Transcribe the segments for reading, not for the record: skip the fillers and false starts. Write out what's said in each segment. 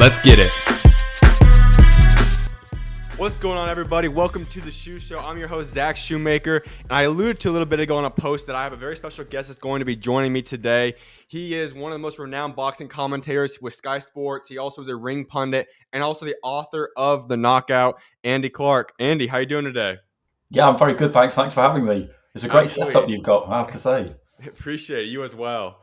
Let's get it. What's going on, everybody? Welcome to the SchuZ Show. I'm your host, Zach Shoemaker, and I alluded to a little bit ago on a post that I have a very special guest that's going to be joining me today. He is one of the most renowned boxing commentators with Sky Sports. He also is a ring pundit and also the author of The Knockout, Andy Clarke. Andy, how you doing today? Yeah, I'm very good, thanks. Thanks for having me. It's a great Absolutely. setup you've got, I have to say. Appreciate it. You as well.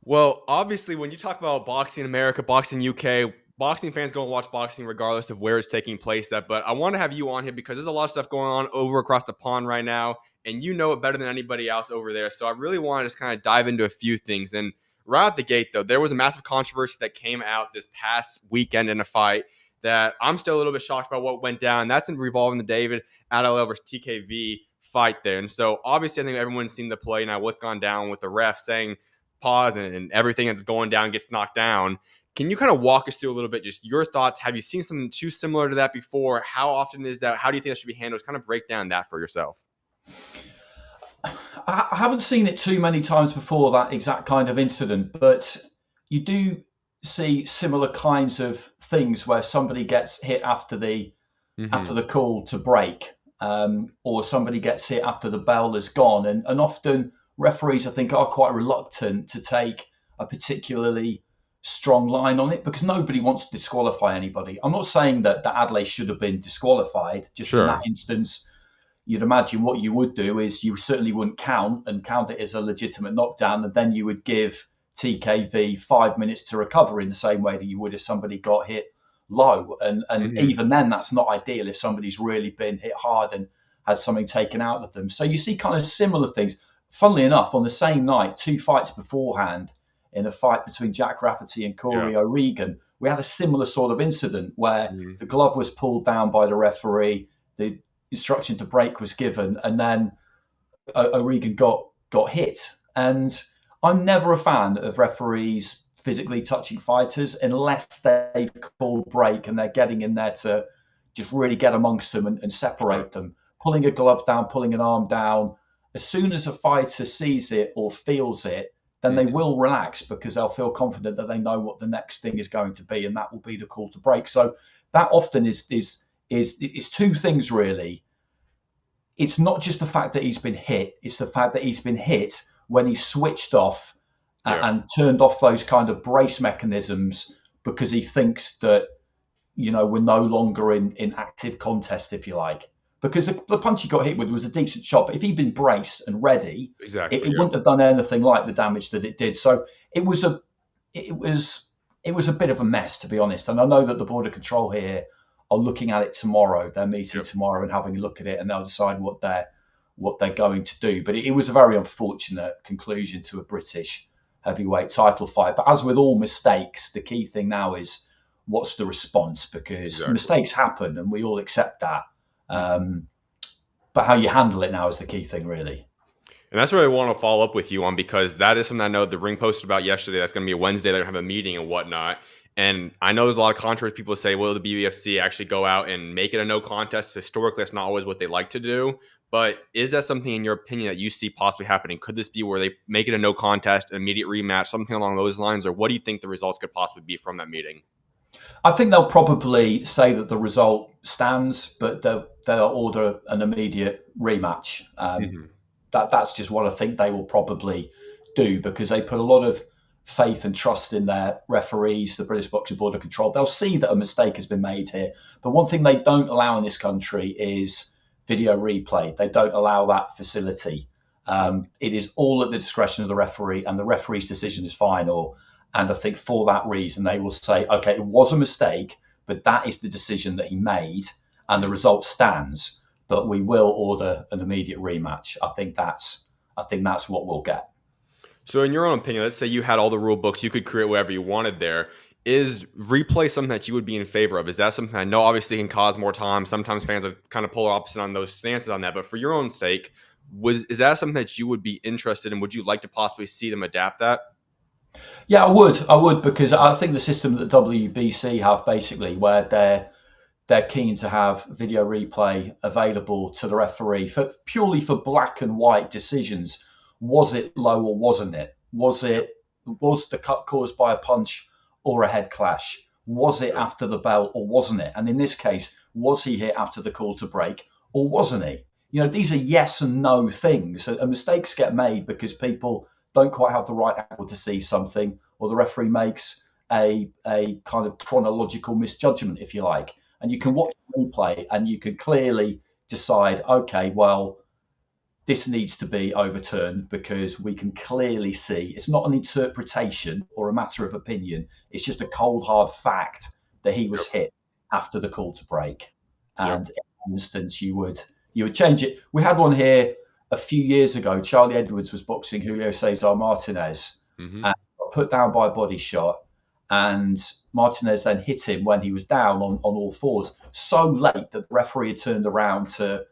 Well, obviously, when you talk about boxing in America, boxing UK, boxing fans go and watch boxing regardless of where it's taking place at. But I want to have you on here because there's a lot of stuff going on over across the pond right now, and you know it better than anybody else over there. So I really want to just kind of dive into a few things. And right out the gate, though, there was a massive controversy that came out this past weekend in a fight that I'm still a little bit shocked about what went down. That's involving the David Adelaide versus TKV fight there. And so obviously I think everyone's seen the play now, what's gone down with the ref saying pause and everything that's going down gets knocked down. Can you kind of walk us through a little bit, just your thoughts? Have you seen something too similar to that before? How often is that? How do you think that should be handled? Just kind of break down that for yourself. I haven't seen it too many times before, that exact kind of incident, but you do see similar kinds of things where somebody gets hit after the call to break, or somebody gets hit after the bell has gone. And often referees, I think, are quite reluctant to take a particularly strong line on it because nobody wants to disqualify anybody. I'm not saying that Adelaide should have been disqualified. Just in that instance, you'd imagine what you would do is you certainly wouldn't count it as a legitimate knockdown, and then you would give TKV 5 minutes to recover in the same way that you would if somebody got hit low. And even then, that's not ideal if somebody's really been hit hard and had something taken out of them. So you see kind of similar things. Funnily enough, on the same night, 2 fights beforehand, in a fight between Jack Rafferty and Corey O'Regan, we had a similar sort of incident where the glove was pulled down by the referee, the instruction to break was given, and then O'Regan got hit. And I'm never a fan of referees physically touching fighters unless they've called break and they're getting in there to just really get amongst them and separate them. Pulling a glove down, pulling an arm down, as soon as a fighter sees it or feels it, then they will relax because they'll feel confident that they know what the next thing is going to be, and that will be the call to break. So that often is two things, really. It's not just the fact that he's been hit, it's the fact that he's been hit when he switched off and turned off those kind of brace mechanisms because he thinks that, we're no longer in active contest, if you like. Because the punch he got hit with was a decent shot, but if he'd been braced and ready, it wouldn't have done anything like the damage that it did. So it was a bit of a mess, to be honest. And I know that the Border Control here are looking at it tomorrow. They're meeting tomorrow and having a look at it, and they'll decide what they're going to do. But it was a very unfortunate conclusion to a British heavyweight title fight. But as with all mistakes, the key thing now is what's the response, because mistakes happen and we all accept that. But how you handle it now is the key thing, really. And that's what I want to follow up with you on, because that is something I know the Ring posted about yesterday. That's going to be a Wednesday. They're going to have a meeting and whatnot. And I know there's a lot of controversy. People say, will the BBFC actually go out and make it a no contest? Historically, that's not always what they like to do. But is that something, in your opinion, that you see possibly happening? Could this be where they make it a no contest, an immediate rematch, something along those lines? Or what do you think the results could possibly be from that meeting? I think they'll probably say that the result stands, but they'll order an immediate rematch. That's just what I think they will probably do, because they put a lot of faith and trust in their referees, the British Boxing Border Control. They'll see that a mistake has been made here. But one thing they don't allow in this country is video replay. They don't allow that facility. It is all at the discretion of the referee, and the referee's decision is final. And I think for that reason, they will say, okay, it was a mistake, but that is the decision that he made and the result stands, but we will order an immediate rematch. I think that's what we'll get. So in your own opinion, let's say you had all the rule books, you could create whatever you wanted there. Is replay something that you would be in favor of? Is that something I know obviously can cause more time? Sometimes fans are kind of polar opposite on those stances on that, but for your own sake, is that something that you would be interested in? Would you like to possibly see them adapt that? Yeah, I would, because I think the system that the WBC have, basically, where they're keen to have video replay available to the referee purely for black and white decisions. Was it low or wasn't it? Was the cut caused by a punch or a head clash? Was it after the bell or wasn't it? And in this case, was he hit after the call to break or wasn't he? These are yes and no things, and mistakes get made because people don't quite have the right angle to see something, or the referee makes a kind of chronological misjudgment, if you like. And you can watch the replay and you can clearly decide, okay, well, this needs to be overturned because we can clearly see it's not an interpretation or a matter of opinion. It's just a cold, hard fact that he was hit after the call to break. And in that instance, you would change it. We had one here a few years ago. Charlie Edwards was boxing Julio Cesar Martinez and got put down by a body shot. And Martinez then hit him when he was down on all fours, so late that the referee had turned around to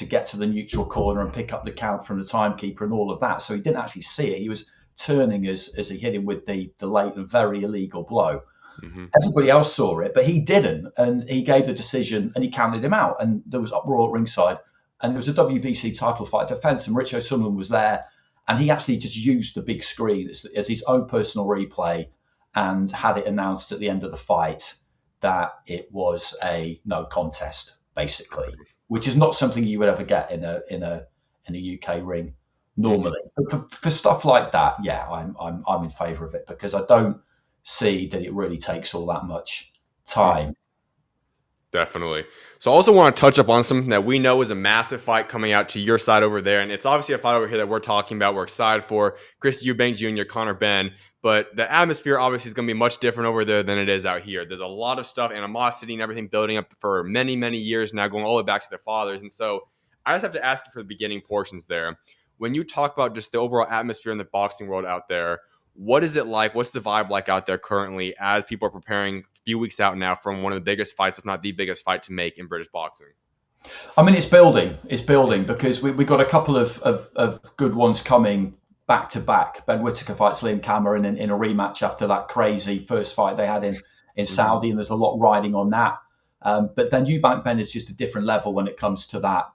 get to the neutral corner and pick up the count from the timekeeper and all of that. So he didn't actually see it. He was turning as he hit him with the late and very illegal blow. Everybody else saw it, but he didn't. And he gave the decision and he counted him out. And there was uproar at ringside. And there was a WBC title fight defense, and Rich O'Sullivan was there. And he actually just used the big screen as his own personal replay and had it announced at the end of the fight that it was a no contest, basically, which is not something you would ever get in a UK ring normally. But for stuff like that, yeah, I'm in favour of it because I don't see that it really takes all that much time. Definitely. So I also want to touch up on something that we know is a massive fight coming out to your side over there. And it's obviously a fight over here that we're talking about. We're excited for Chris Eubank Jr., Conor Benn. But the atmosphere obviously is going to be much different over there than it is out here. There's a lot of stuff, animosity and everything building up for many, many years now, going all the way back to their fathers. And so I just have to ask you for the beginning portions there. When you talk about just the overall atmosphere in the boxing world out there, what is it like? What's the vibe like out there currently as people are preparing a few weeks out now from one of the biggest fights, if not the biggest fight to make in British boxing? I mean, it's building. It's building because we got a couple of good ones coming back to back. Ben Whittaker fights Liam Cameron in a rematch after that crazy first fight they had in Saudi, and there's a lot riding on that. But then Eubank Ben is just a different level when it comes to that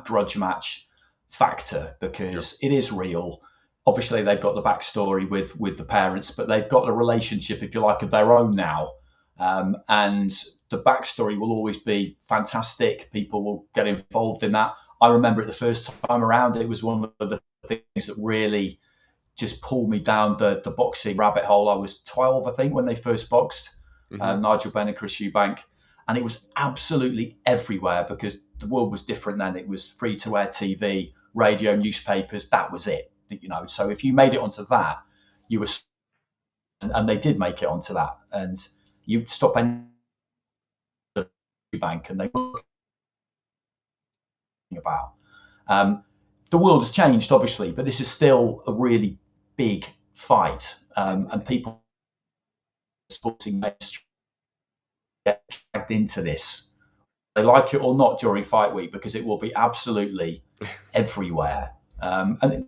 grudge match factor because it is real. Obviously, they've got the backstory with the parents, but they've got a relationship, if you like, of their own now. And the backstory will always be fantastic. People will get involved in that. I remember it the first time around. It was one of the things that really just pulled me down the boxing rabbit hole. I was 12, I think, when they first boxed, Nigel Benn and Chris Eubank. And it was absolutely everywhere because the world was different then. It was free-to-air TV, radio, newspapers. That was it. So if you made it onto that, you were, and they did make it onto that, and you stop any bank and they were about. The world has changed, obviously, but this is still a really big fight, and people sporting get dragged into this. They like it or not during fight week because it will be absolutely everywhere, and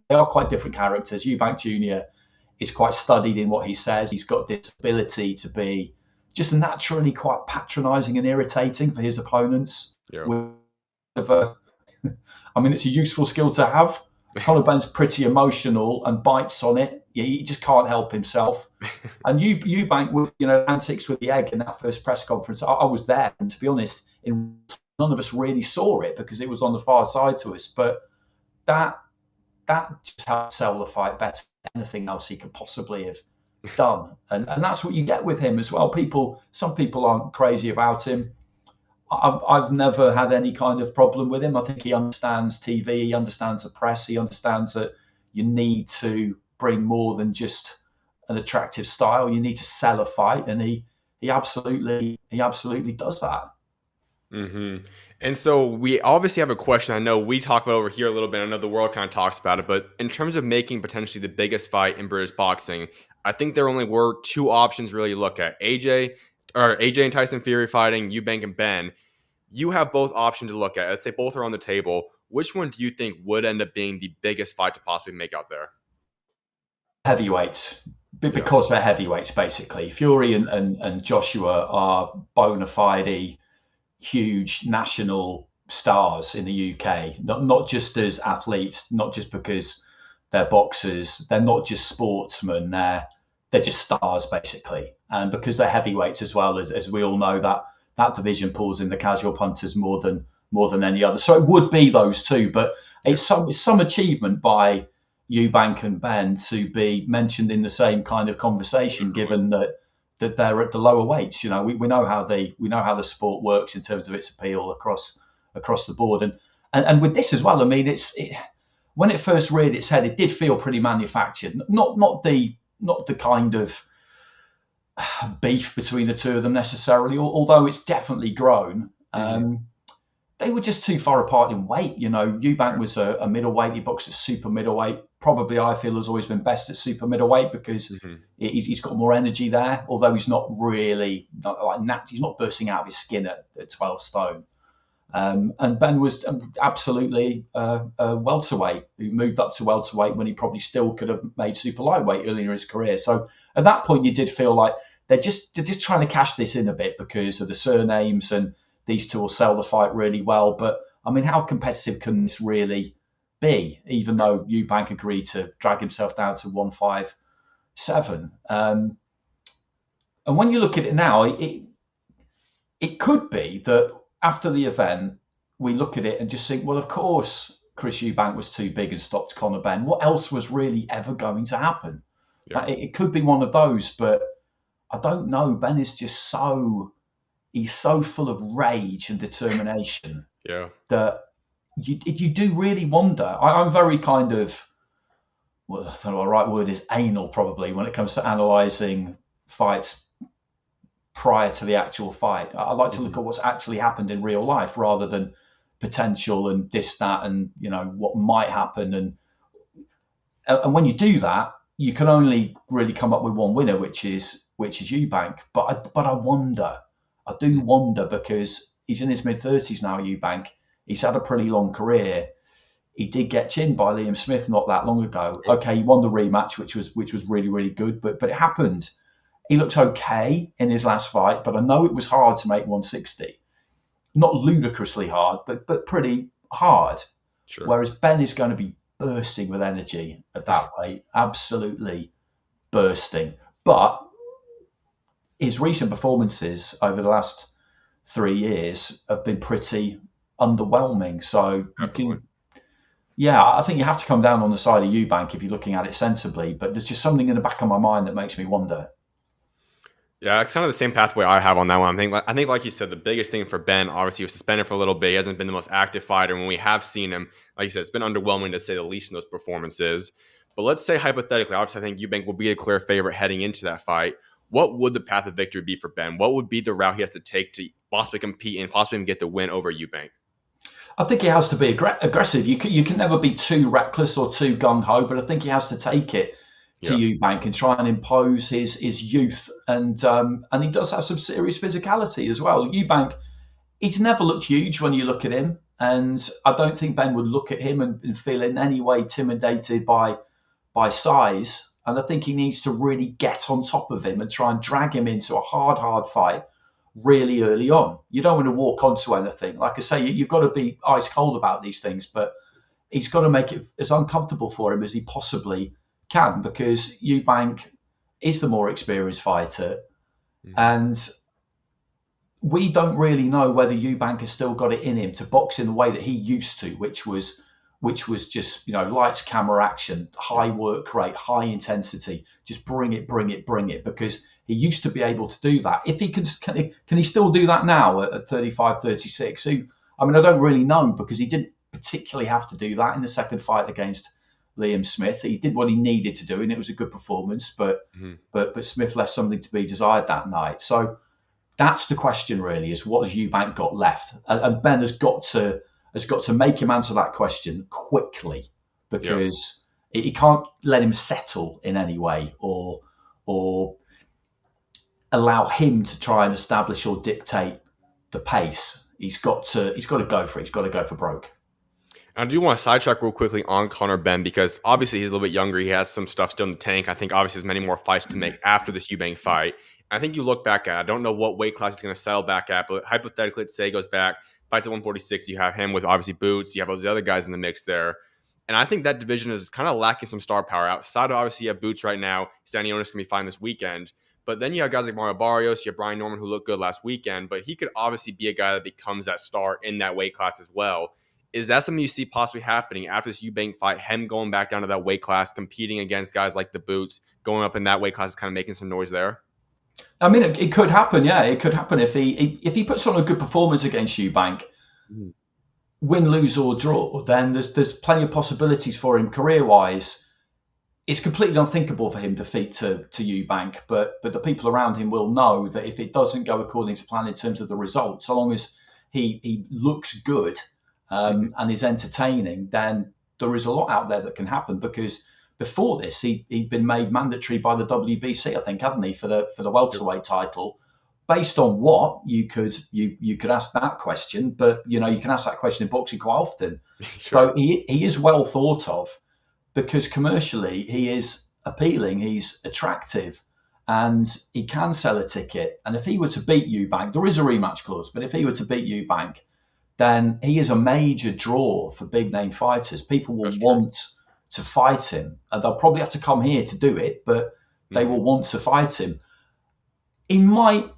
they are quite different characters. Eubank Jr. is quite studied in what he says. He's got this ability to be just naturally quite patronising and irritating for his opponents. I mean, it's a useful skill to have. Conor Benn's pretty emotional and bites on it. He just can't help himself. And Eubank with antics with the egg in that first press conference, I was there, and to be honest, none of us really saw it because it was on the far side to us. But that just helped sell the fight better than anything else he could possibly have done. And that's what you get with him as well. Some people aren't crazy about him. I've never had any kind of problem with him. I think he understands TV, he understands the press, he understands that you need to bring more than just an attractive style. You need to sell a fight, and he absolutely does that. And so we obviously have a question. I know we talk about over here a little bit. I know the world kind of talks about it, but in terms of making potentially the biggest fight in British boxing, I think there only were two options really to look at. AJ and Tyson Fury fighting, Eubank and Ben. You have both options to look at. Let's say both are on the table. Which one do you think would end up being the biggest fight to possibly make out there? Heavyweights, because they're heavyweights, basically. Fury and Joshua are bona fide huge national stars in the UK, not just as athletes, not just because they're boxers, they're not just sportsmen, they're they're just stars basically, and because they're heavyweights as well, as we all know, that division pulls in the casual punters more than any other. So it would be those two, but it's some achievement by Eubank and Benn to be mentioned in the same kind of conversation, given that they're at the lower weights. We know how the sport works in terms of its appeal across the board, and with this as well. I mean, when it first reared its head, it did feel pretty manufactured. Not the kind of beef between the two of them necessarily, although it's definitely grown. They were just too far apart in weight. Eubank was a middleweight. He boxed at super middleweight. Probably, I feel, has always been best at super middleweight because he's got more energy there. Although he's not really he's not bursting out of his skin at 12 stone. And Ben was absolutely a welterweight who moved up to welterweight when he probably still could have made super lightweight earlier in his career. So at that point, you did feel like they're just trying to cash this in a bit because of the surnames, and these two will sell the fight really well. But I mean, how competitive can this really be? Even though Eubank agreed to drag himself down to 157, and when you look at it now, it could be that after the event, we look at it and just think, well, of course, Chris Eubank was too big and stopped Conor Benn. What else was really ever going to happen? Yeah. It could be one of those, but I don't know. Ben is just he's so full of rage and determination that you do really wonder. I'm very kind of, well, I don't know what the right word is, anal probably, when it comes to analysing fights prior to the actual fight. I like to look at what's actually happened in real life rather than potential and this, that, and what might happen. And when you do that, you can only really come up with one winner, which is Eubank. But I do wonder because he's in his mid-30s now, Eubank. He's had a pretty long career. He did get chinned by Liam Smith not that long ago. Okay, he won the rematch, which was really, really good, but it happened. He looked okay in his last fight, but I know it was hard to make 160. Not ludicrously hard, but pretty hard. Sure. Whereas Ben is going to be bursting with energy at that weight, absolutely bursting. But his recent performances over the last 3 years have been pretty underwhelming. So I think you have to come down on the side of Eubank if you're looking at it sensibly. But there's just something in the back of my mind that makes me wonder. Yeah, it's kind of the same pathway I have on that one. I think, like you said, the biggest thing for Ben, obviously, he was suspended for a little bit. He hasn't been the most active fighter. When we have seen him, like you said, it's been underwhelming to say the least in those performances. But let's say hypothetically, obviously, I think Eubank will be a clear favorite heading into that fight. What would the path of victory be for Ben? What would be the route he has to take to possibly compete and possibly even get the win over Eubank? I think he has to be aggressive. You can never be too reckless or too gung-ho, but I think he has to take it to Eubank and try and impose his youth, and he does have some serious physicality as well. Eubank, he's never looked huge when you look at him, and I don't think Ben would look at him and feel in any way intimidated by size. And I think he needs to really get on top of him and try and drag him into a hard fight really early on. You don't want to walk onto anything. Like I say, you've got to be ice cold about these things, but he's got to make it as uncomfortable for him as he possibly can, because Eubank is the more experienced fighter, and we don't really know whether Eubank has still got it in him to box in the way that he used to, which was just lights, camera, action, high work rate, high intensity, just bring it, because he used to be able to do that. If he can he still do that now at 35, 36? I don't really know, because he didn't particularly have to do that in the second fight against Liam Smith. He did what he needed to do, and it was a good performance. But Smith left something to be desired that night. So that's the question, really: is what has Eubank got left? And Ben has got to make him answer that question quickly, because he can't let him settle in any way or allow him to try and establish or dictate the pace. He's got to go for it. He's got to go for broke. I do want to sidetrack real quickly on Conor Benn, because obviously he's a little bit younger. He has some stuff still in the tank. I think obviously there's many more fights to make after this Eubank fight. I think you look back at, I don't know what weight class he's going to settle back at, but hypothetically, let's say he goes back, fights at 146. You have him with obviously Boots. You have all the other guys in the mix there. And I think that division is kind of lacking some star power. Outside of obviously you have Boots right now. Stanionis going to be fine this weekend. But then you have guys like Mario Barrios, you have Brian Norman, who looked good last weekend, but he could obviously be a guy that becomes that star in that weight class as well. Is that something you see possibly happening after this Eubank fight, him going back down to that weight class, competing against guys like the Boots, going up in that weight class, is kind of making some noise there? I mean, it could happen. Yeah, it could happen if he puts on a good performance against Eubank, win, lose or draw. Then there's plenty of possibilities for him career wise. It's completely unthinkable for him to defeat to Eubank, but the people around him will know that if it doesn't go according to plan in terms of the results, so long as he looks good and is entertaining, then there is a lot out there that can happen. Because before this, he'd been made mandatory by the WBC, I think, hadn't he, for the welterweight title? Based on what, you could ask that question, but you can ask that question in boxing quite often. Sure. So he is well thought of, because commercially he is appealing, he's attractive, and he can sell a ticket. And if he were to beat Eubank, there is a rematch clause, but if he were to beat Eubank, then he is a major draw for big name fighters. People will want to fight him, and they'll probably have to come here to do it, but they will want to fight him. He might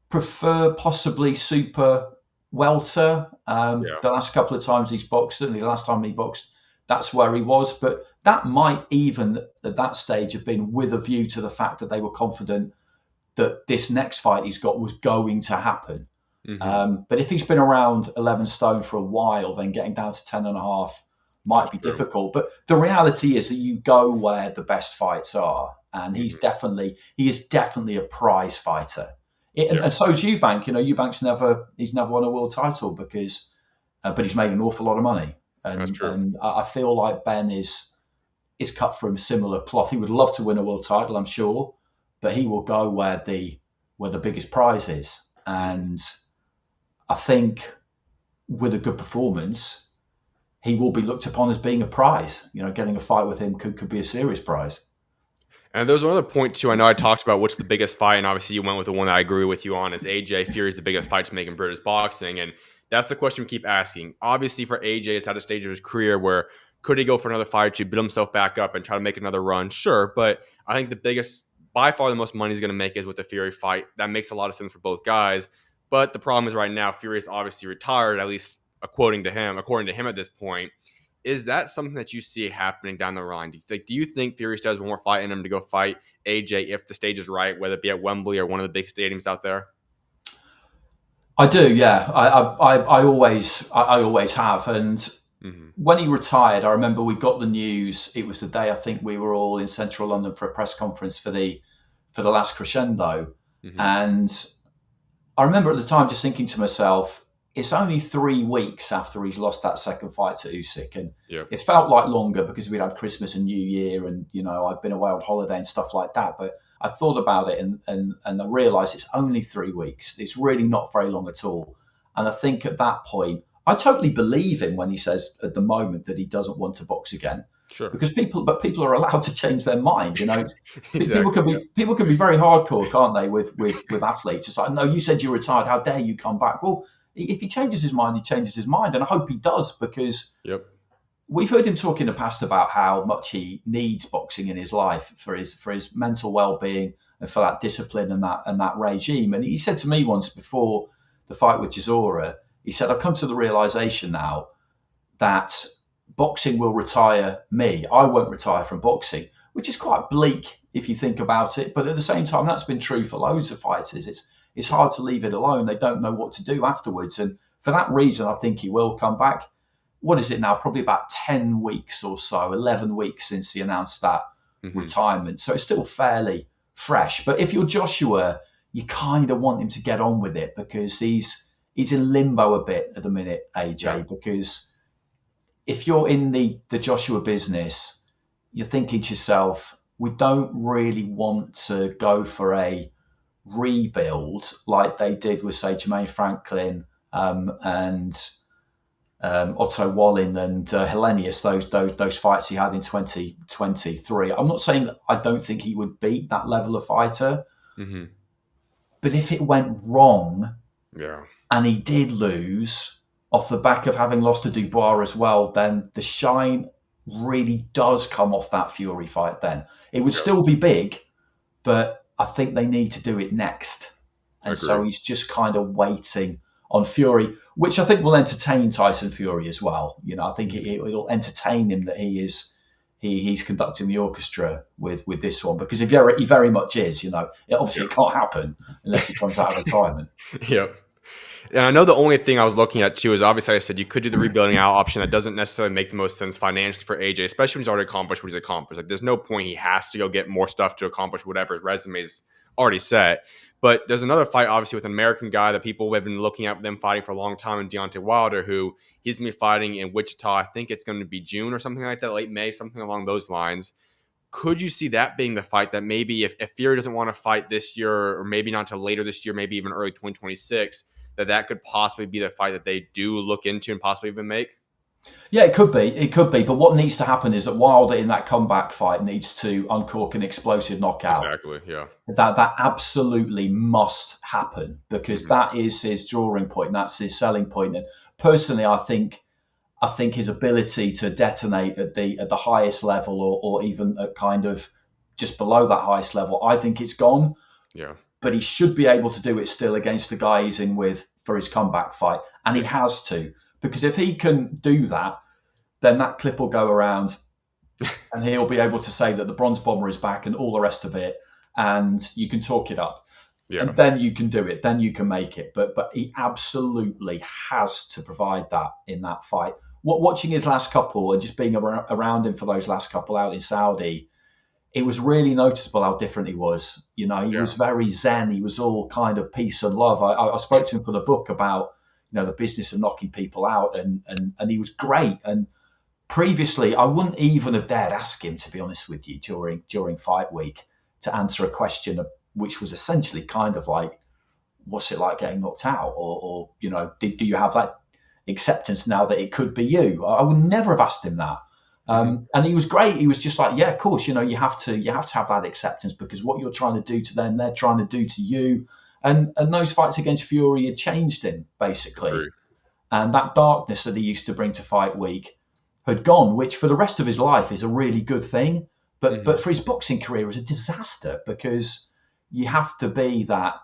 prefer possibly super welter. The last couple of times he's boxed, certainly the last time he boxed, that's where he was. But that might even at that stage have been with a view to the fact that they were confident that this next fight he's got was going to happen. But if he's been around 11 stone for a while, then getting down to 10.5 might be difficult. But the reality is that you go where the best fights are, and he is definitely a prize fighter. And so is Eubank. Eubank's never won a world title but he's made an awful lot of money. And I feel like Ben is cut from similar cloth. He would love to win a world title, I'm sure, but he will go where the biggest prize is. And I think with a good performance, he will be looked upon as being a prize. Getting a fight with him could be a serious prize. And there's another point too. I know I talked about what's the biggest fight, and obviously you went with the one that I agree with you on, is AJ Fury's the biggest fight to make in British boxing. And that's the question we keep asking. Obviously for AJ, it's at a stage of his career where could he go for another fight to build himself back up and try to make another run? Sure. But I think the biggest, by far the most money he's going to make is with the Fury fight. That makes a lot of sense for both guys. But the problem is right now, Fury is obviously retired, at least according to him at this point. Is that something that you see happening down the line? Do you think Fury still has one more fight in him to go fight AJ if the stage is right, whether it be at Wembley or one of the big stadiums out there? I do, yeah. I always have. And when he retired, I remember we got the news. It was the day I think we were all in central London for a press conference for the last Crescendo. And I remember at the time just thinking to myself, it's only 3 weeks after he's lost that second fight to Usyk, and it felt like longer because we'd had Christmas and New Year, and I'd been away on holiday and stuff like that. But I thought about it and I realised it's only 3 weeks. It's really not very long at all. And I think at that point, I totally believe him when he says at the moment that he doesn't want to box again. Sure. Because people are allowed to change their mind. Exactly, people can be very hardcore, can't they? With athletes, it's like, no, you said you're retired. How dare you come back? Well, if he changes his mind, he changes his mind. And I hope he does, because we've heard him talk in the past about how much he needs boxing in his life for his mental well-being and for that discipline and that regime. And he said to me once before the fight with Chisora, he said, I've come to the realization now that boxing will retire me. I won't retire from boxing, which is quite bleak if you think about it. But at the same time, that's been true for loads of fighters. It's hard to leave it alone. They don't know what to do afterwards. And for that reason, I think he will come back. What is it now? Probably about 10 weeks or so, 11 weeks since he announced that retirement. So it's still fairly fresh. But if you're Joshua, you kind of want him to get on with it, because he's in limbo a bit at the minute, AJ, because if you're in the Joshua business, you're thinking to yourself, we don't really want to go for a rebuild like they did with, say, Jermaine Franklin and Otto Wallin and Hellenius, those fights he had in 2023. I'm not saying that I don't think he would beat that level of fighter, but if it went wrong and he did lose off the back of having lost to Dubois as well, then the shine really does come off that Fury fight, then it would Yeah. still be big, but I think they need to do it next. And so Agree. he's just kind of waiting on Fury, which I think will entertain Tyson Fury as well. You know, I think it'll entertain him that he's conducting the orchestra with this one, because he very much is. You know, it can't happen unless he comes out of retirement. Yep. And I know the only thing I was looking at too is, obviously I said you could do the rebuilding out option. That doesn't necessarily make the most sense financially for AJ, especially when he's already accomplished what he's accomplished. Like, there's no point he has to go get more stuff to accomplish whatever his resume is already set. But there's another fight, obviously, with an American guy that people have been looking at them fighting for a long time, and Deontay Wilder, who he's going to be fighting in Wichita. I think it's going to be June or something like that, late May, something along those lines. Could you see that being the fight that maybe if Fury doesn't want to fight this year, or maybe not until later this year, maybe even early 2026, that could possibly be the fight that they do look into and possibly even make? Yeah, it could be. It could be. But what needs to happen is that Wilder in that comeback fight needs to uncork an explosive knockout. Exactly, yeah. That absolutely must happen, because that is his drawing point. That's his selling point. And personally, I think his ability to detonate at the highest level, or even at kind of just below that highest level, I think it's gone. Yeah. But he should be able to do it still against the guy he's in with for his comeback fight. And he has to, because if he can do that, then that clip will go around and he'll be able to say that the Bronze Bomber is back and all the rest of it. And you can talk it up. Yeah. And then you can do it. Then you can make it. But he absolutely has to provide that in that fight. Watching his last couple and just being around him for those last couple out in Saudi, it was really noticeable how different he was. You know, he was very zen. He was all kind of peace and love. I spoke to him for the book about, you know, the business of knocking people out, and he was great. And previously, I wouldn't even have dared ask him, to be honest with you, during fight week, to answer a question which was essentially kind of like, what's it like getting knocked out? Or you know, do you have that acceptance now that it could be you? I would never have asked him that. And he was great. He was just like, yeah, of course, you know, you have to have that acceptance, because what you're trying to do to them, they're trying to do to you. And those fights against Fury had changed him, basically. True. And that darkness that he used to bring to fight week had gone, which for the rest of his life is a really good thing. But for his boxing career, it was a disaster, because you have to be that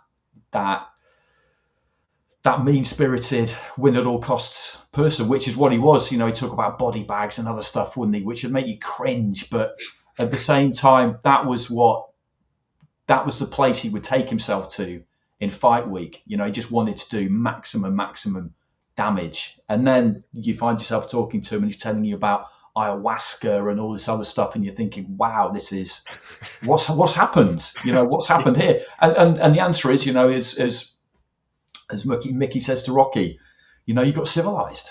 mean-spirited, win-at-all-costs person, which is what he was. You know, he talked about body bags and other stuff, wouldn't he? Which would make you cringe. But at the same time, that was the place he would take himself to in fight week. You know, he just wanted to do maximum damage. And then you find yourself talking to him and he's telling you about ayahuasca and all this other stuff, and you're thinking, wow, this is what's happened? You know, what's happened here? And the answer is, you know, as Mickey says to Rocky, you know, you got civilized.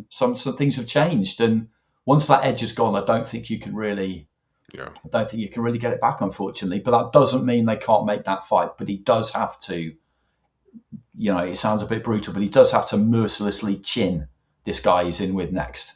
Some things have changed, and once that edge is gone, I don't think you can really get it back, unfortunately. But that doesn't mean they can't make that fight. But he does have to, you know, it sounds a bit brutal, but he does have to mercilessly chin this guy he's in with next.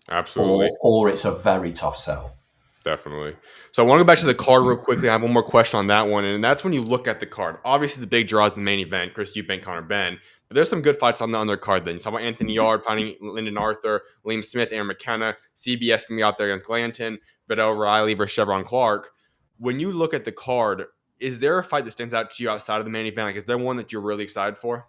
Absolutely. Or it's a very tough sell. Definitely. So I want to go back to the card real quickly. I have one more question on that one, and that's when you look at the card. Obviously, the big draw is the main event, Chris Eubank, Conor Benn. But there's some good fights on the undercard. Then you talk about Anthony Yard fighting Lyndon Arthur, Liam Smith, Aaron McKenna, CBS can be out there against Glanton, Vidal Riley versus Chevron Clarke. When you look at the card, is there a fight that stands out to you outside of the main event? Like, is there one that you're really excited for?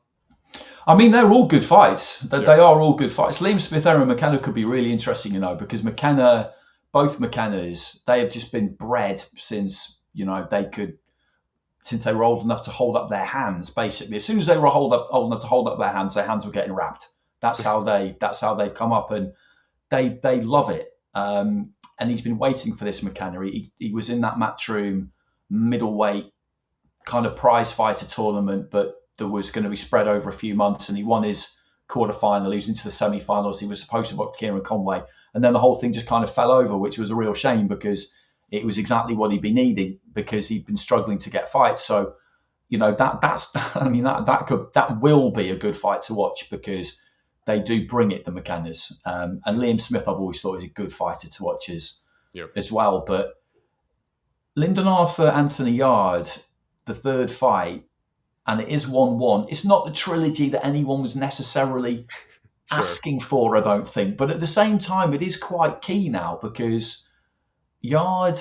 I mean, they're all good fights. They are all good fights. Liam Smith, Aaron McKenna could be really interesting, you know, because both McKennas, they have just been bred since, you know, since they were old enough to hold up their hands, basically. As soon as they were old enough to hold up their hands were getting wrapped. That's how they've come up, and they love it. And he's been waiting for this, McKenna. He was in that Matchroom middleweight kind of prize fighter tournament, but that was going to be spread over a few months, and he won his quarterfinal. He was into the semi-finals. He was supposed to box Kieran Conway, and then the whole thing just kind of fell over, which was a real shame, because it was exactly what he'd been needing, because he'd been struggling to get fights. So, you know, that will be a good fight to watch, because they do bring it, the McKennas. And Liam Smith, I've always thought is a good fighter to watch as well. But Lyndon Arthur, Anthony Yard, the third fight, and it is 1-1. It's not the trilogy that anyone was necessarily Sure. asking for, I don't think. But at the same time, it is quite key now because Yard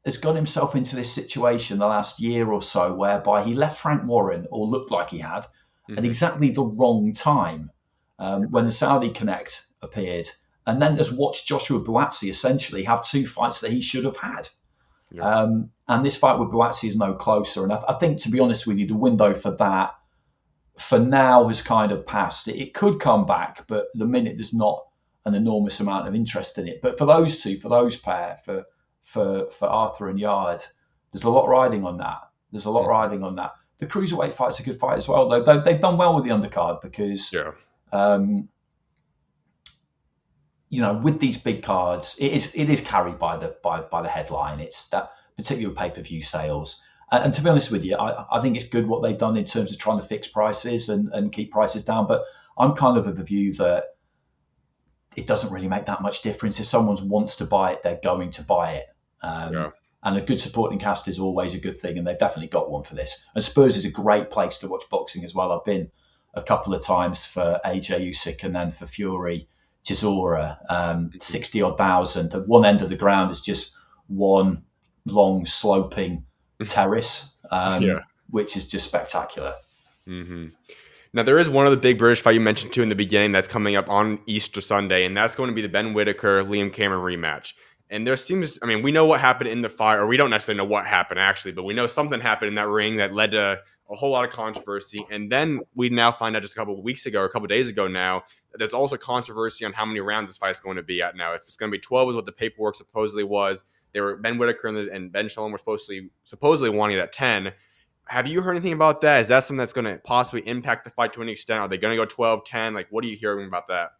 has got himself into this situation the last year or so whereby he left Frank Warren, or looked like he had, at exactly the wrong time when the Saudi Connect appeared. And then has watched Joshua Buatsi essentially have two fights that he should have had. Yeah. And this fight with Buatsi is no closer. And I think, to be honest with you, the window for that, for now, has kind of passed. It could come back, but the minute there's not an enormous amount of interest in it. But for those two, for those pair, for Arthur and Yard, there's a lot riding on that. There's a lot riding on that. The cruiserweight fight's a good fight as well, though. They've done well with the undercard because, with these big cards, it is carried by the headline. It's that particular pay-per-view sales. And to be honest with you, I think it's good what they've done in terms of trying to fix prices and keep prices down. But I'm kind of the view that it doesn't really make that much difference. If someone wants to buy it, they're going to buy it. And a good supporting cast is always a good thing, and they've definitely got one for this. And Spurs is a great place to watch boxing as well. I've been a couple of times for AJ Usyk and then for Fury Chisora, 60 odd thousand. At one end of the ground is just one long sloping terrace, which is just spectacular. Now, there is one of the big British fight you mentioned too in the beginning that's coming up on Easter Sunday, and that's going to be the Ben Whittaker Liam Cameron rematch. And there seems, we know what happened in the fight, or we don't necessarily know what happened actually, but we know something happened in that ring that led to a whole lot of controversy. And then we now find out just a couple of weeks ago, or a couple of days ago now, that there's also controversy on how many rounds this fight is going to be at now. If it's going to be 12 is what the paperwork supposedly was. They were Ben Whittaker and Ben Shalom were supposedly wanting it at 10. Have you heard anything about that? Is that something that's going to possibly impact the fight to any extent? Are they going to go 12, 10? Like, what are you hearing about that?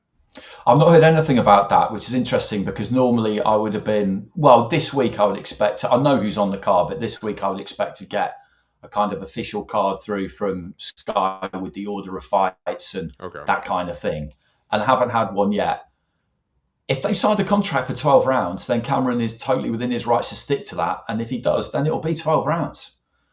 I've not heard anything about that, which is interesting because normally I would have been, this week I would expect, I know who's on the card, but this week I would expect to get a kind of official card through from Sky with the order of fights and that kind of thing. And I haven't had one yet. If they signed a contract for 12 rounds, then Cameron is totally within his rights to stick to that. And if he does, then it'll be 12 rounds.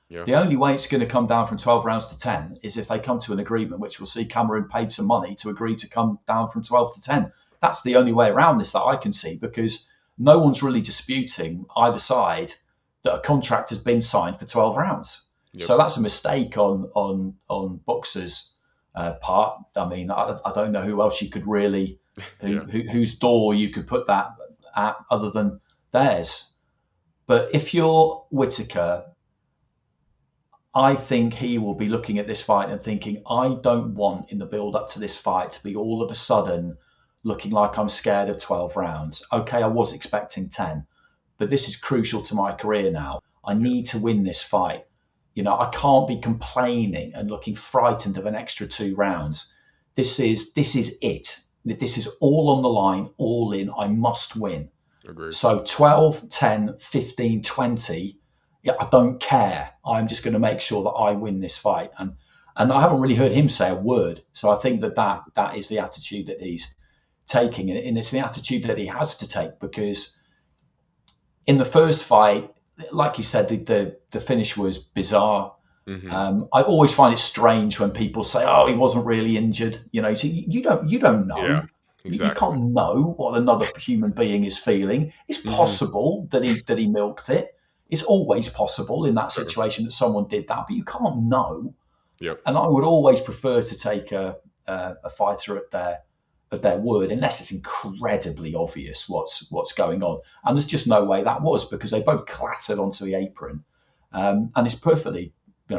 Yeah. The only way it's going to come down from 12 rounds to 10 is if they come to an agreement, which will see Cameron paid some money to agree to come down from 12 to 10. That's the only way around this that I can see, because no one's really disputing either side that a contract has been signed for 12 rounds. Yep. So that's a mistake on Boxer's part. I don't know who else you could really, whose door you could put that at other than theirs. But if you're Whittaker, I think he will be looking at this fight and thinking, I don't want in the build up to this fight to be all of a sudden looking like I'm scared of 12 rounds. Okay, I was expecting 10, but this is crucial to my career now. I need to win this fight. I can't be complaining and looking frightened of an extra 2 rounds. This is it. This is all on the line, all in. I must win. Agreed. So 12, 10, 15, 20, I don't care. I'm just going to make sure that I win this fight. And I haven't really heard him say a word. So I think that is the attitude that he's taking. And it's the attitude that he has to take, because in the first fight, like you said, the finish was bizarre. Mm-hmm. I always find it strange when people say, "Oh, he wasn't really injured." You don't know. Yeah, exactly. You can't know what another human being is feeling. It's possible that he milked it. It's always possible in that situation that someone did that, but you can't know. Yep. And I would always prefer to take a fighter at their word, unless it's incredibly obvious what's going on. And there's just no way that was, because they both clattered onto the apron, and it's perfectly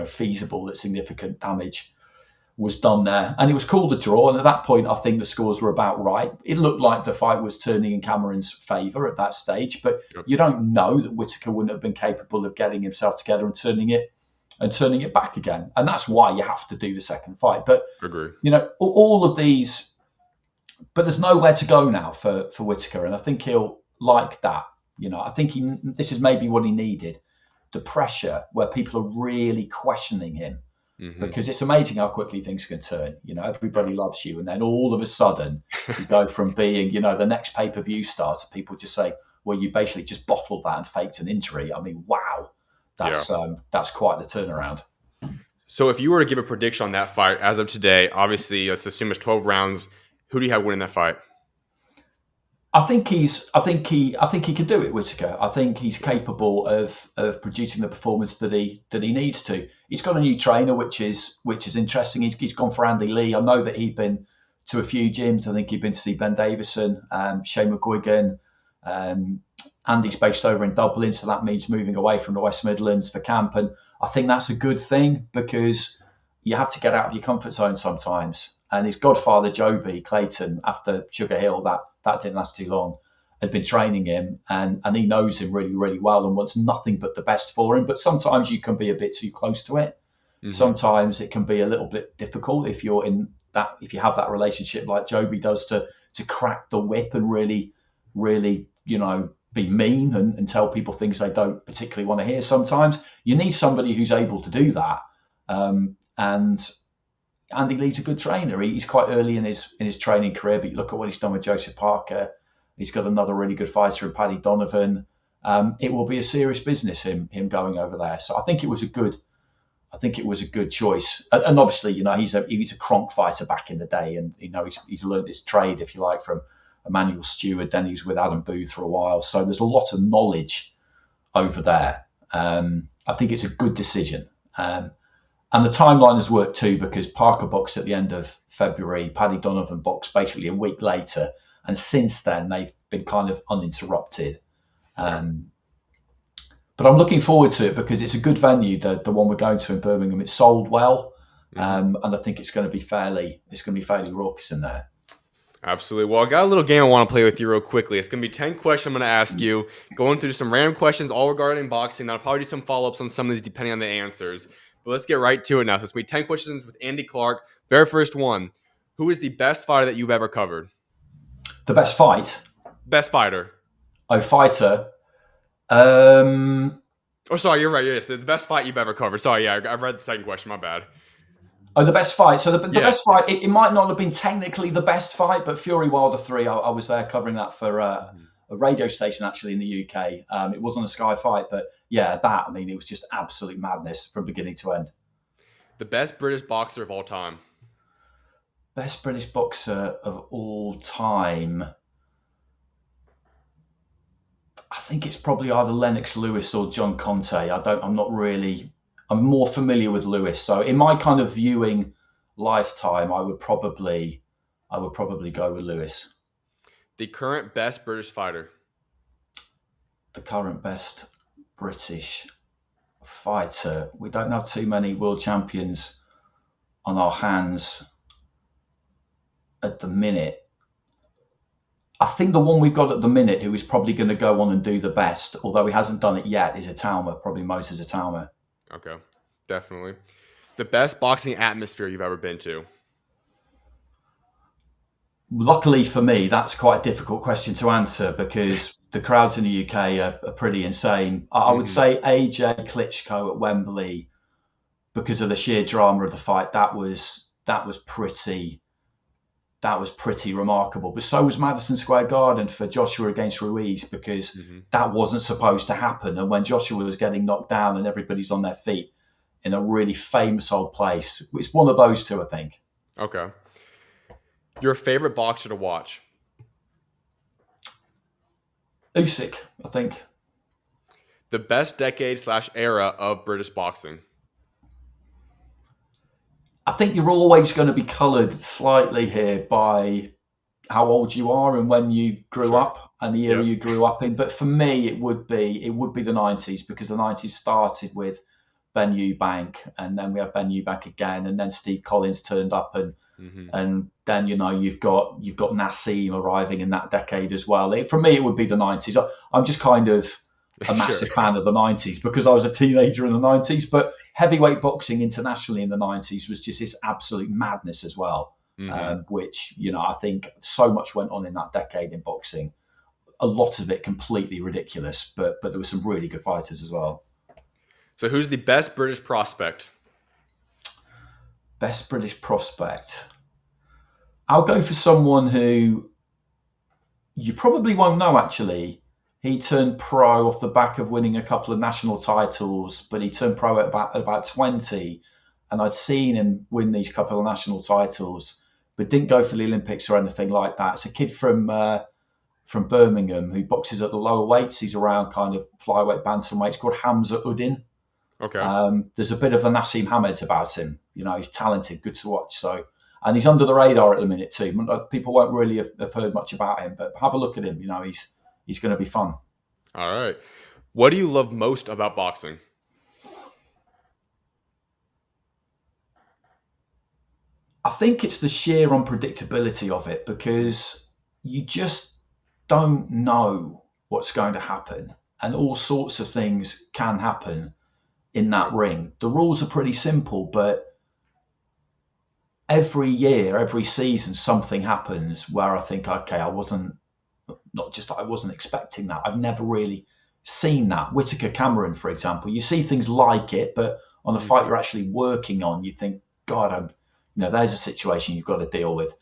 feasible that significant damage was done there. And it was called a draw, and at that point I think the scores were about right. It looked like the fight was turning in Cameron's favour at that stage, but you don't know that Whittaker wouldn't have been capable of getting himself together and turning it back again. And that's why you have to do the second fight. But agree. All of these, but there's nowhere to go now for Whittaker, and I think he'll like that. I think this is maybe what he needed, the pressure where people are really questioning him. Mm-hmm. Because it's amazing how quickly things can turn. Everybody loves you, and then all of a sudden you go from being, the next pay-per-view star to people just say, well, you basically just bottled that and faked an injury. Wow, that's quite the turnaround. So if you were to give a prediction on that fight as of today, obviously let's assume it's 12 rounds. Who do you have winning that fight? I think he could do it, Whittaker. I think he's capable of producing the performance that he needs to. He's got a new trainer, which is interesting. He's gone for Andy Lee. I know that he'd been to a few gyms. I think he'd been to see Ben Davison, Shane McGuigan. Andy's based over in Dublin, so that means moving away from the West Midlands for camp. And I think that's a good thing because you have to get out of your comfort zone sometimes. And his godfather, Joby Clayton, after Sugar Hill, that didn't last too long, had been training him and he knows him really, really well and wants nothing but the best for him. But sometimes you can be a bit too close to it. Mm-hmm. Sometimes it can be a little bit difficult if you have that relationship like Joby does to crack the whip and really, really, be mean and tell people things they don't particularly want to hear. Sometimes you need somebody who's able to do that. And Andy Lee's a good trainer. He's quite early in his training career, but you look at what he's done with Joseph Parker. He's got another really good fighter in Paddy Donovan. It will be a serious business him going over there. So I think it was a good choice. And obviously, he's a Kronk fighter back in the day, and he's learned his trade, if you like, from Emmanuel Stewart. Then he was with Adam Booth for a while. So there's a lot of knowledge over there. I think it's a good decision. And the timeline has worked too, because Parker boxed at the end of February, Paddy Donovan boxed basically a week later. And since then, they've been kind of uninterrupted. But I'm looking forward to it because it's a good venue, the one we're going to in Birmingham. It's sold well, and I think it's going to be fairly raucous in there. Absolutely. Well, I got a little game I want to play with you real quickly. It's going to be 10 questions I'm going to ask you, going through some random questions all regarding boxing. I'll probably do some follow-ups on some of these depending on the answers. But let's get right to it now. So it's going to be 10 questions with Andy Clarke. Very first one. Who is the best fighter that you've ever covered? The best fight? Best fighter. Oh, fighter. Oh, sorry, you're right. Yes, the best fight you've ever covered. Sorry, yeah, I've read the second question. My bad. Oh, the best fight. So the best fight, it might not have been technically the best fight, but Fury Wilder 3, I was there covering that for a radio station actually in the UK. It wasn't a Sky fight, but yeah, it was just absolute madness from beginning to end. The best British boxer of all time. Best British boxer of all time. I think it's probably either Lennox Lewis or John Conte. I'm more familiar with Lewis. So in my kind of viewing lifetime, I would probably go with Lewis. The current best British fighter. The current best British fighter. We don't have too many world champions on our hands at the minute. I think the one we've got at the minute who is probably going to go on and do the best, although he hasn't done it yet, is Atalma, probably Moses Atalma. Okay, definitely. The best boxing atmosphere you've ever been to? Luckily for me, that's quite a difficult question to answer because the crowds in the UK are pretty insane. I would say AJ Klitschko at Wembley, because of the sheer drama of the fight, that was pretty remarkable. But so was Madison Square Garden for Joshua against Ruiz, because that wasn't supposed to happen. And when Joshua was getting knocked down and everybody's on their feet in a really famous old place, it's one of those two, I think. Okay. Your favorite boxer to watch? Usyk, I think. The best decade/era of British boxing? I think you're always going to be coloured slightly here by how old you are and when you grew up and the era you grew up in. But for me, it would be the 90s, because the 90s started with Ben Eubank, and then we had Ben Eubank again, and then Steve Collins turned up, and then you've got Nassim arriving in that decade as well. For me, it would be the 90s. I'm just kind of a massive fan of the 90s because I was a teenager in the 90s, but heavyweight boxing internationally in the 90s was just this absolute madness as well, which, I think so much went on in that decade in boxing. A lot of it completely ridiculous, but there were some really good fighters as well. So who's the best British prospect? Best British prospect. I'll go for someone who you probably won't know, actually. He turned pro off the back of winning a couple of national titles, but he turned pro at about 20, and I'd seen him win these couple of national titles. but didn't go for the Olympics or anything like that. It's a kid from Birmingham who boxes at the lower weights. He's around kind of flyweight, bantamweight. It's called Hamza Uddin. Okay. There's a bit of the Nassim Hamed about him. He's talented, good to watch. So, and he's under the radar at the minute too. People won't really have heard much about him, but have a look at him. He's going to be fun. All right. What do you love most about boxing? I think it's the sheer unpredictability of it, because you just don't know what's going to happen, and all sorts of things can happen in that ring. The rules are pretty simple, but every year, every season, something happens where I think, okay, I wasn't expecting that. I've never really seen that. Whittaker Cameron, for example, you see things like it, but on a fight you're actually working on, you think, God, there's a situation you've got to deal with.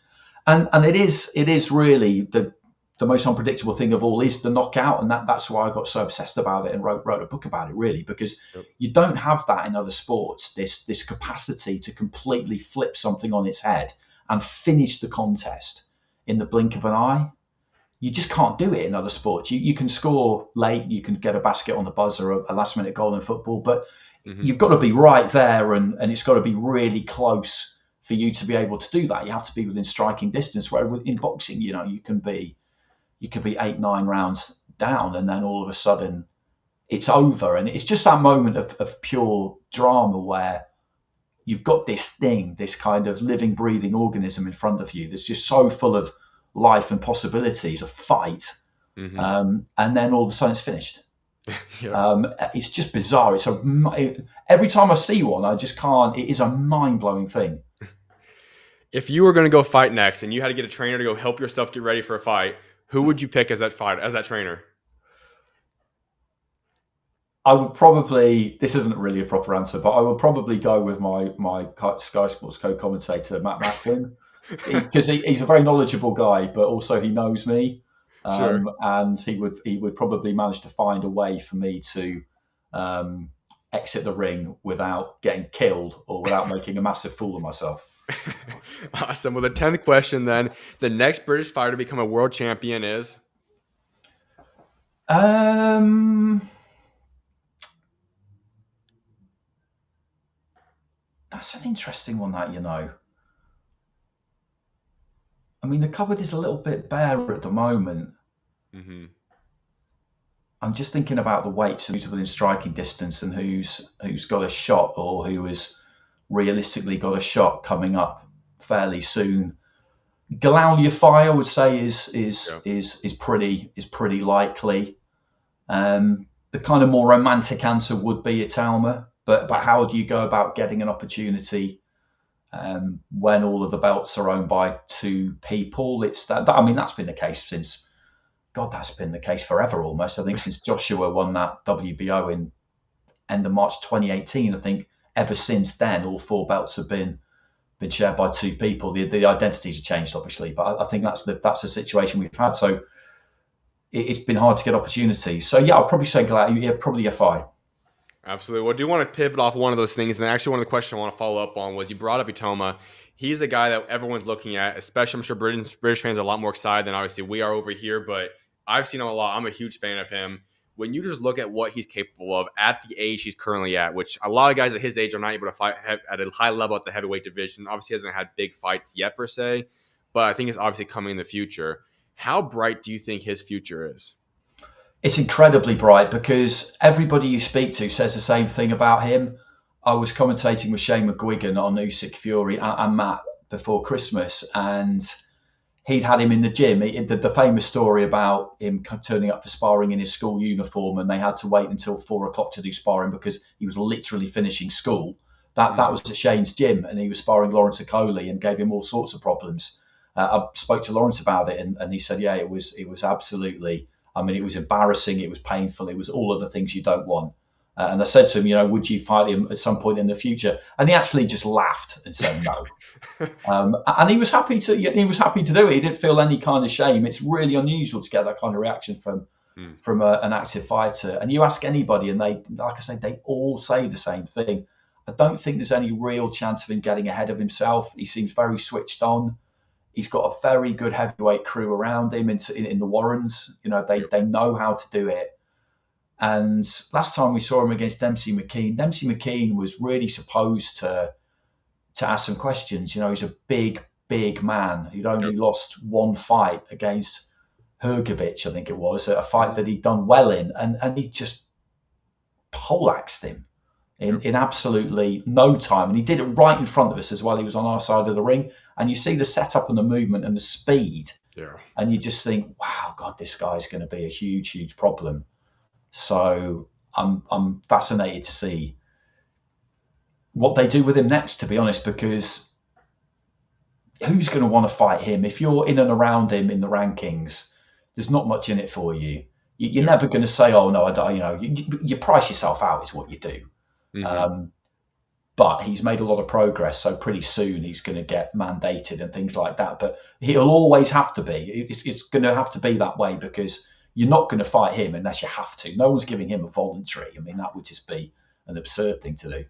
And it is really the most unpredictable thing of all is the knockout, and that's why I got so obsessed about it and wrote a book about it, really, because you don't have that in other sports, this capacity to completely flip something on its head and finish the contest in the blink of an eye. You just can't do it in other sports. You can score late, you can get a basket on the buzzer, a last minute goal in football, but you've got to be right there, and it's got to be really close for you to be able to do that. You have to be within striking distance, where in boxing, you could be 8-9 rounds down, and then all of a sudden it's over. And it's just that moment of pure drama where you've got this kind of living, breathing organism in front of you that's just so full of life and possibilities, a fight. And then all of a sudden it's finished. It's just bizarre. Every time I see one, I just can't. It is a mind-blowing thing. If you were going to go fight next and you had to get a trainer to go help yourself get ready for a fight, who would you pick as that trainer? I would probably, this isn't really a proper answer, but I would probably go with my Sky Sports co-commentator, Matt Macklin, because he's a very knowledgeable guy, but also he knows me. Sure. And he would probably manage to find a way for me to exit the ring without getting killed or without making a massive fool of myself. Awesome. Well, the 10th question then, the next British fighter to become a world champion is? That's an interesting one, that, I mean, the cupboard is a little bit bare at the moment. I'm just thinking about the weights, who's within striking distance and who's got a shot, or who has realistically got a shot coming up fairly soon. Galal Yafai, I would say, is pretty likely. The kind of more romantic answer would be Italma, but how do you go about getting an opportunity when all of the belts are owned by two people? It's that. I mean, that's been the case since. God, that's been the case forever almost. I think since Joshua won that WBO in end of March 2018. I think ever since then, all four belts have been shared by two people. The identities have changed, obviously, but I think that's the situation we've had. So it's been hard to get opportunities. So yeah, I'll probably say probably a FI. Absolutely. Well, I do want to pivot off one of those things. And actually, one of the questions I want to follow up on was you brought up Itoma. He's the guy that everyone's looking at, especially I'm sure British fans are a lot more excited than obviously we are over here. But I've seen him a lot. I'm a huge fan of him. When you just look at what he's capable of at the age he's currently at, which a lot of guys at his age are not able to fight at a high level at the heavyweight division. Obviously, he hasn't had big fights yet per se, but I think it's obviously coming in the future. How bright do you think his future is? It's incredibly bright because everybody you speak to says the same thing about him. I was commentating with Shane McGuigan on Usyk, Fury and Matt before Christmas, and he'd had him in the gym. The famous story about him turning up for sparring in his school uniform, and they had to wait until 4 o'clock to do sparring because he was literally finishing school. That was at Shane's gym, and he was sparring Lawrence Okoli and gave him all sorts of problems. I spoke to Lawrence about it, and he said, yeah, it was absolutely. I mean, it was embarrassing, it was painful, it was all of the things you don't want. And I said to him, would you fight him at some point in the future? And he actually just laughed and said no. And he was happy to. He was happy to do it. He didn't feel any kind of shame. It's really unusual to get that kind of reaction from an active fighter. And you ask anybody, and they, like I say, they all say the same thing. I don't think there's any real chance of him getting ahead of himself. He seems very switched on. He's got a very good heavyweight crew around him in the Warrens. You know, Yep. they know how to do it. And last time we saw him against Dempsey McKean was really supposed to ask some questions. You know, he's a big man. He'd only lost one fight against Hrgovic, I think it was, a fight that he'd done well in, and he just poleaxed him in absolutely no time. And he did it right in front of us as well. He was on our side of the ring. And you see the setup and the movement and the speed. Yeah. And you just think, wow, God, this guy's going to be a huge problem. So I'm fascinated to see what they do with him next, to be honest, because who's going to want to fight him? If you're in and around him in the rankings, there's not much in it for you. You're never going to say, oh, no, I don't, you know, you price yourself out is what you do. But he's made a lot of progress, so pretty soon he's going to get mandated and things like that. But he'll always have to be. It's going to have to be that way because you're not going to fight him unless you have to. No one's giving him a voluntary. I mean, that would just be an absurd thing to do.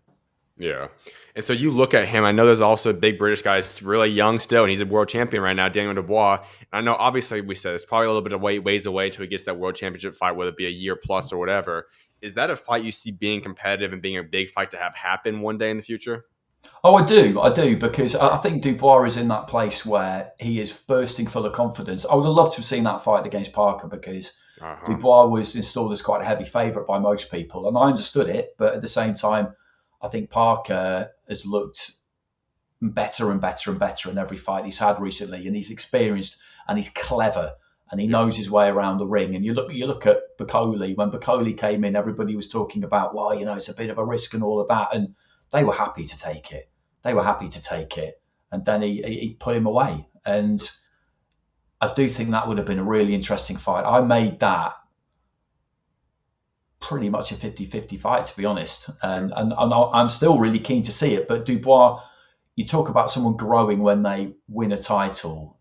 Yeah. And so you look at him, I know there's also a big British guy, he's really young still, and he's a world champion right now, Daniel Dubois. And I know, obviously, we said it's probably a little bit of ways away until he gets that world championship fight, whether it be a year plus or whatever. Is that a fight you see being competitive and being a big fight to have happen one day in the future? Oh, I do, because I think Dubois is in that place where he is bursting full of confidence. I would have loved to have seen that fight against Parker because Dubois was installed as quite a heavy favourite by most people, and I understood it. But at the same time, I think Parker has looked better and better in every fight he's had recently, and he's experienced and he's clever and he knows his way around the ring. And you look at Bacoli. When Bacoli came in, everybody was talking about, well, you know, it's a bit of a risk and all of that, and they were happy to take it. And then he put him away. And I do think that would have been a really interesting fight. I made that pretty much a 50-50 fight, to be honest. And I'm still really keen to see it. But Dubois, you talk about someone growing when they win a title.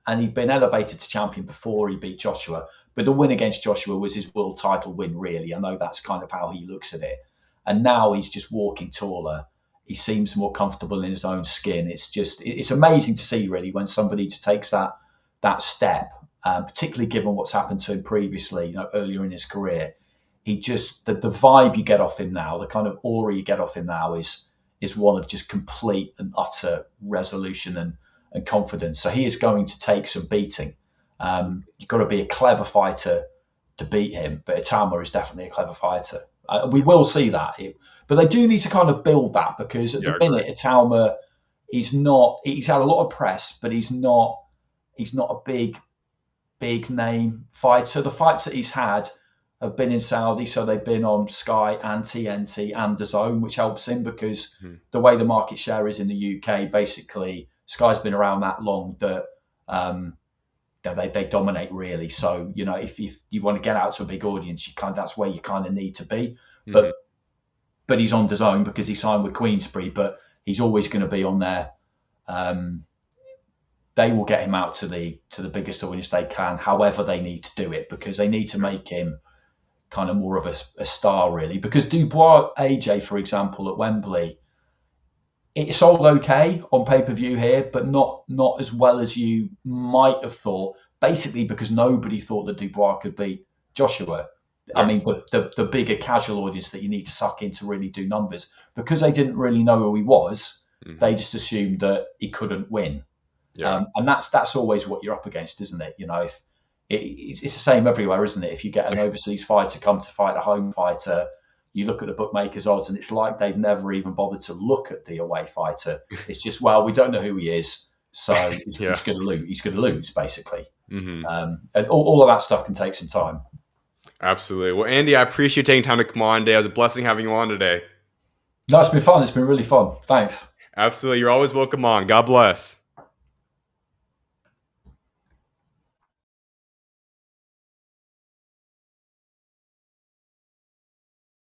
And he'd been elevated to champion before he beat Joshua. But the win against Joshua was his world title win, really. I know that's kind of how he looks at it. And now he's just walking taller. He seems more comfortable in his own skin. It's amazing to see, really, when somebody just takes that step, particularly given what's happened to him previously, you know, earlier in his career. He just, the vibe you get off him now, the kind of aura you get off him now is one of just complete and utter resolution and confidence. So he is going to take some beating. You've got to be a clever fighter to beat him, but Itama is definitely a clever fighter. We will see that, but they do need to kind of build that because at the minute, Itama, he's had a lot of press, but he's not a big name fighter. The fights that he's had have been in Saudi, so they've been on Sky and TNT and DAZN, which helps him because the way the market share is in the UK, basically Sky's been around that long that they dominate, really. So, you know, if you want to get out to a big audience, that's where you kind of need to be. But he's on DAZN because he signed with Queensberry, but he's always going to be on there. They will get him out to the biggest audience they can, however they need to do it, because they need to make him kind of more of a star, really. Because Dubois AJ, for example, at Wembley, it sold okay on pay-per-view here, but not as well as you might have thought, basically because nobody thought that Dubois could beat Joshua. Yeah. I mean, the bigger casual audience that you need to suck in to really do numbers, because they didn't really know who he was, they just assumed that he couldn't win. Yeah. And that's always what you're up against, isn't it? You know, it's the same everywhere, isn't it? If you get an overseas fighter come to fight a home fighter, you look at the bookmakers' odds, and it's like they've never even bothered to look at the away fighter. It's just, well, we don't know who he is, so he's going to lose. He's going to lose, basically. And all of that stuff can take some time. Absolutely. Well, Andy, I appreciate you taking time to come on today. It was a blessing having you on today. No, it's been fun. It's been really fun. Thanks. Absolutely. You're always welcome on. God bless.